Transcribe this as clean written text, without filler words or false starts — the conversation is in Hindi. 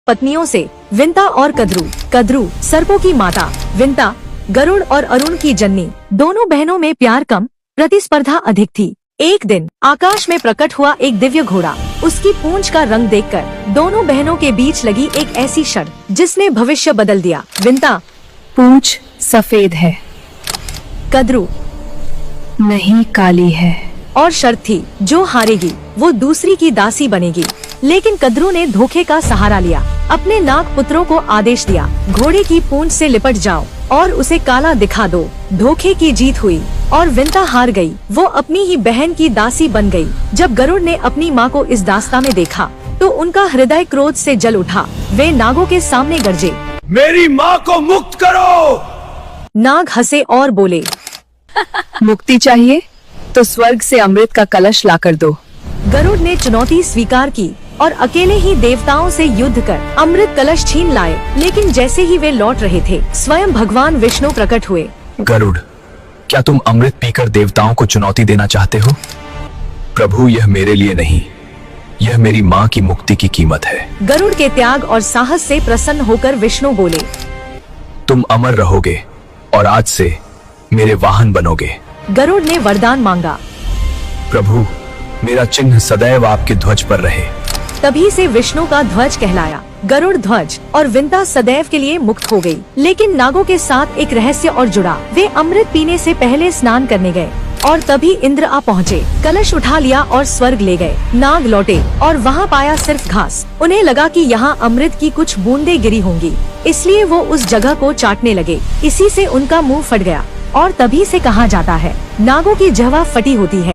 पत्नियों से, विंता और कद्रू। कद्रू सर्पों की माता, विंता गरुड़ और अरुण की जननी। दोनों बहनों में प्यार कम, प्रतिस्पर्धा अधिक थी। एक दिन आकाश में प्रकट हुआ एक दिव्य घोड़ा। उसकी पूंछ का रंग देखकर दोनों बहनों के बीच लगी एक ऐसी शर्त जिसने भविष्य बदल दिया। विंता, पूंछ सफेद है। कद्रू, नहीं, काली है। और शर्त थी, जो हारेगी वो दूसरी की दासी बनेगी। लेकिन कद्रू ने धोखे का सहारा लिया। अपने नाग पुत्रों को आदेश दिया, घोड़े की पूंछ से लिपट जाओ और उसे काला दिखा दो। धोखे की जीत हुई और विंता हार गई। वो अपनी ही बहन की दासी बन गई। जब गरुड़ ने अपनी माँ को इस दास्ता में देखा तो उनका हृदय क्रोध से जल उठा। वे नागों के सामने गरजे, मेरी माँ को मुक्त करो। नाग हंसे और बोले, मुक्ति चाहिए तो स्वर्ग से अमृत का कलश लाकर दो। गरुड़ ने चुनौती स्वीकार की और अकेले ही देवताओं से युद्ध कर अमृत कलश छीन लाए। लेकिन जैसे ही वे लौट रहे थे, स्वयं भगवान विष्णु प्रकट हुए। गरुड़, क्या तुम अमृत पीकर देवताओं को चुनौती देना चाहते हो? प्रभु, यह मेरे लिए नहीं, यह मेरी माँ की मुक्ति की कीमत है। गरुड़ के त्याग और साहस से प्रसन्न होकर विष्णु बोले, तुम अमर रहोगे और आज से मेरे वाहन बनोगे। गरुड़ ने वरदान मांगा, प्रभु, मेरा चिन्ह सदैव आपके ध्वज पर रहे। तभी से विष्णु का ध्वज कहलाया गरुड़ ध्वज। और विंता सदैव के लिए मुक्त हो गई। लेकिन नागों के साथ एक रहस्य और जुड़ा। वे अमृत पीने से पहले स्नान करने गए और तभी इंद्र आ पहुँचे। कलश उठा लिया और स्वर्ग ले गए। नाग लौटे और वहाँ पाया सिर्फ घास। उन्हें लगा कि यहाँ अमृत की कुछ बूंदें गिरी होंगी, इसलिए वो उस जगह को चाटने लगे। इसी से उनका मुंह फट गया और तभी से कहा जाता है, नागों की जहवा फटी होती है।